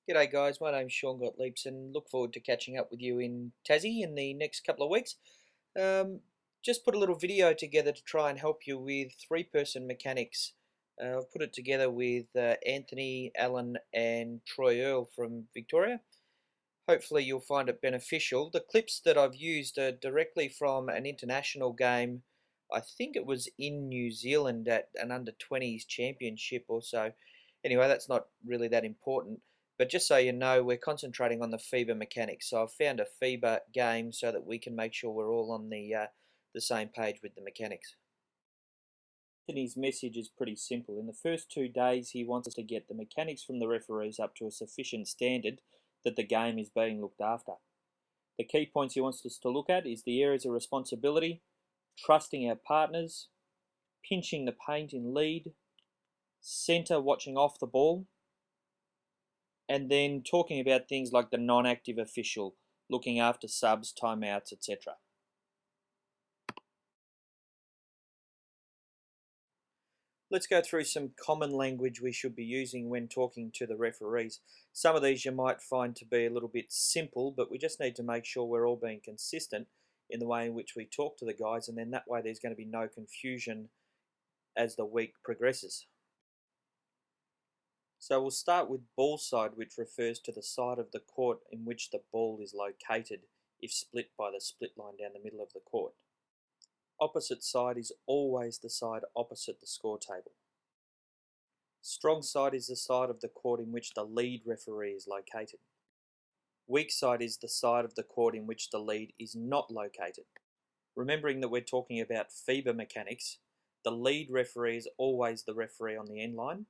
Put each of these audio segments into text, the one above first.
G'day guys, my name's Sean Gottliebs and look forward to catching up with you in Tassie in the next couple of weeks. Just put a little video together to try and help you with three-person mechanics. I've put it together with Anthony, Alan and Troy Earl from Victoria. Hopefully you'll find it beneficial. The clips that I've used are directly from an international game. I think it was in New Zealand at an under-20s championship or so. Anyway, that's not really that important. But just so you know, we're concentrating on the FIBA mechanics. So I've found a FIBA game so that we can make sure we're all on the same page with the mechanics. Anthony's message is pretty simple. In the first 2 days, he wants us to get the mechanics from the referees up to a sufficient standard that the game is being looked after. The key points he wants us to look at is the areas of responsibility, trusting our partners, pinching the paint in lead, centre watching off the ball, and then talking about things like the non-active official, looking after subs, timeouts, etc. Let's go through some common language we should be using when talking to the referees. Some of these you might find to be a little bit simple, but we just need to make sure we're all being consistent in the way in which we talk to the guys, and then that way there's going to be no confusion as the week progresses. So we'll start with ball side, which refers to the side of the court in which the ball is located if split by the split line down the middle of the court. Opposite side is always the side opposite the score table. Strong side is the side of the court in which the lead referee is located. Weak side is the side of the court in which the lead is not located. Remembering that we're talking about FIBA mechanics, the lead referee is always the referee on the end line.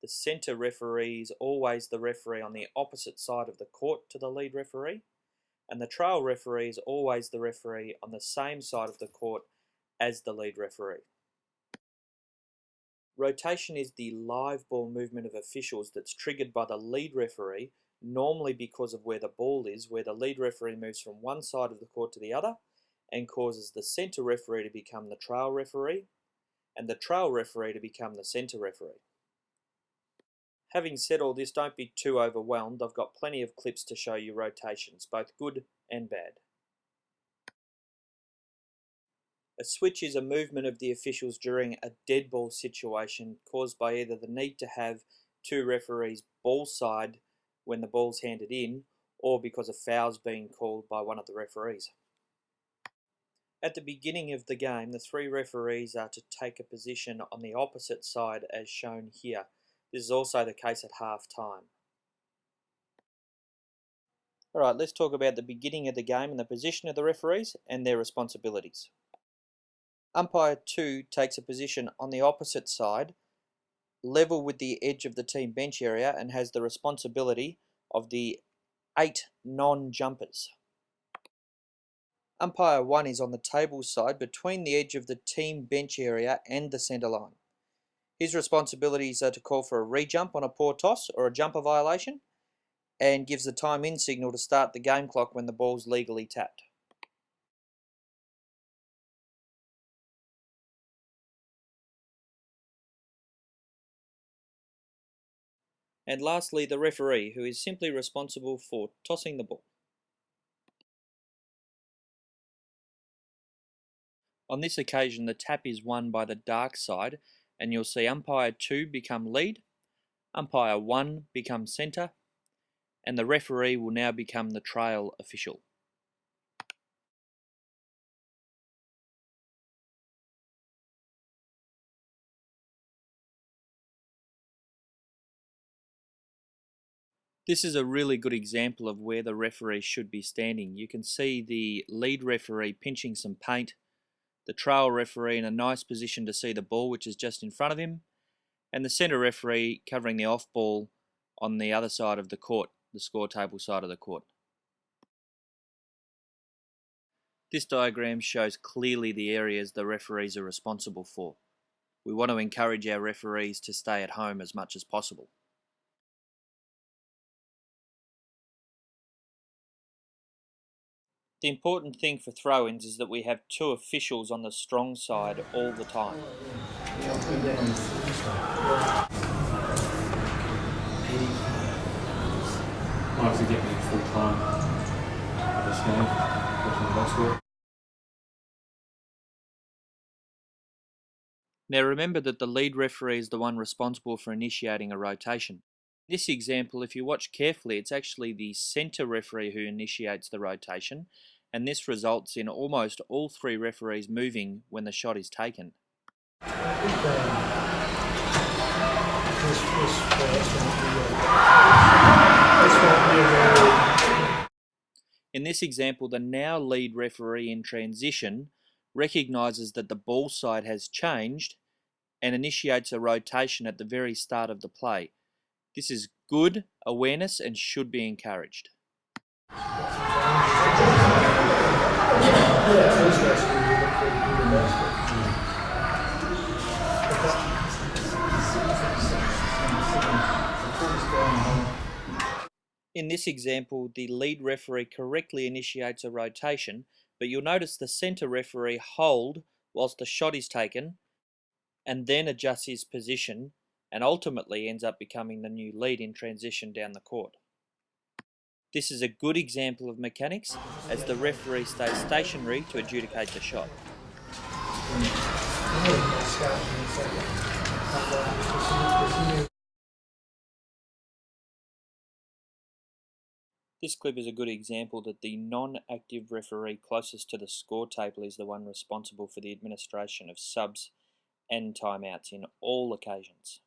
The centre referee is always the referee on the opposite side of the court to the lead referee, and the trail referee is always the referee on the same side of the court as the lead referee. Rotation is the live ball movement of officials that's triggered by the lead referee, normally because of where the ball is, where the lead referee moves from one side of the court to the other and causes the centre referee to become the trail referee and the trail referee to become the centre referee. Having said all this, don't be too overwhelmed. I've got plenty of clips to show you rotations, both good and bad. A switch is a movement of the officials during a dead ball situation caused by either the need to have two referees ball side when the ball's handed in, or because a foul's being called by one of the referees. At the beginning of the game, the three referees are to take a position on the opposite side as shown here. This is also the case at half time. Alright, let's talk about the beginning of the game and the position of the referees and their responsibilities. Umpire 2 takes a position on the opposite side, level with the edge of the team bench area, and has the responsibility of the 8 non-jumpers. Umpire 1 is on the table side between the edge of the team bench area and the centre line. His responsibilities are to call for a re-jump on a poor toss or a jumper violation, and gives the time in signal to start the game clock when the ball's legally tapped. And lastly, the referee, who is simply responsible for tossing the ball. On this occasion, the tap is won by the dark side, and you'll see umpire 2 become lead, umpire 1 become centre, and the referee will now become the trail official. This is a really good example of where the referee should be standing. You can see the lead referee pinching some paint, the trail referee in a nice position to see the ball, which is just in front of him, and the centre referee covering the off ball on the other side of the court, the score table side of the court. This diagram shows clearly the areas the referees are responsible for. We want to encourage our referees to stay at home as much as possible. The important thing for throw-ins is that we have two officials on the strong side all the time. Might have to get me full time for this game, watching the box score. Now remember that the lead referee is the one responsible for initiating a rotation. In this example, if you watch carefully, it's actually the centre referee who initiates the rotation, and this results in almost all three referees moving when the shot is taken. In this example, the now lead referee in transition recognises that the ball side has changed and initiates a rotation at the very start of the play. This is good awareness and should be encouraged. In this example, the lead referee correctly initiates a rotation, but you'll notice the centre referee hold whilst the shot is taken and then adjusts his position and ultimately ends up becoming the new lead in transition down the court. This is a good example of mechanics as the referee stays stationary to adjudicate the shot. This clip is a good example that the non-active referee closest to the score table is the one responsible for the administration of subs and timeouts in all occasions.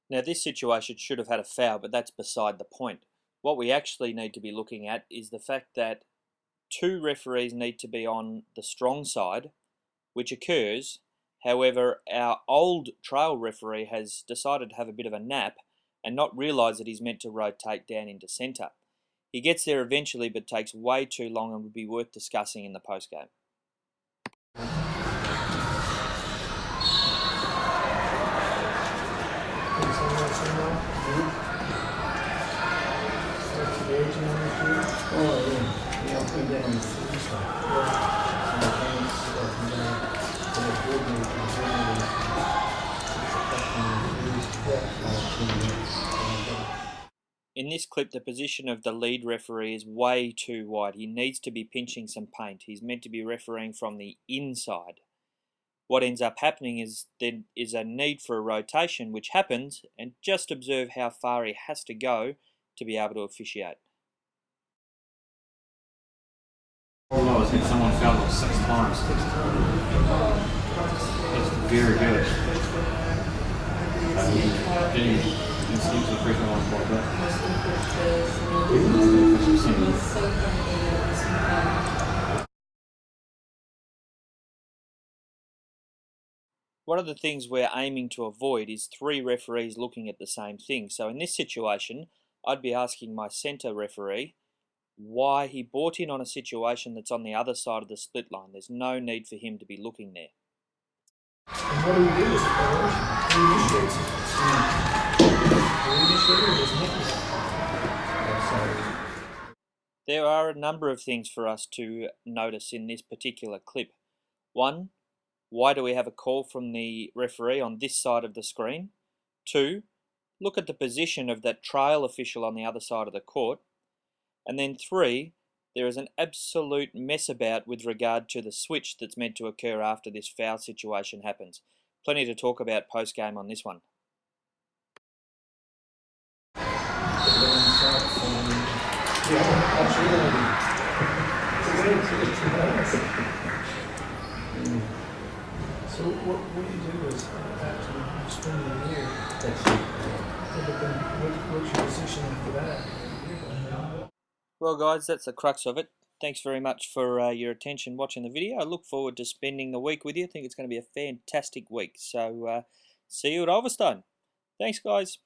Now this situation should have had a foul, but that's beside the point. What we actually need to be looking at is the fact that two referees need to be on the strong side, which occurs. However, our old trail referee has decided to have a bit of a nap and not realise that he's meant to rotate down into centre. He gets there eventually, but takes way too long and would be worth discussing in the post-game. In this clip, the position of the lead referee is way too wide. He needs to be pinching some paint. He's meant to be refereeing from the inside. What ends up happening is there is a need for a rotation, which happens, and just observe how far he has to go to be able to officiate. All I think someone fouled like 6 times. That's very good. It seems to pressure on quite a bit. One of the things we're aiming to avoid is three referees looking at the same thing. So in this situation, I'd be asking my centre referee why he bought in on a situation that's on the other side of the split line. There's no need for him to be looking there. And what do we do with it? Who initiates it? There are a number of things for us to notice in this particular clip. One, why do we have a call from the referee on this side of the screen? Two, look at the position of that trail official on the other side of the court. And then three, there is an absolute mess about with regard to the switch that's meant to occur after this foul situation happens. Plenty to talk about post-game on this one. So what you do is after you spin the year, what's your position after that? Well guys, that's the crux of it. Thanks very much for your attention watching the video. I look forward to spending the week with you. I think it's going to be a fantastic week. So see you at Ulverstone. Thanks guys.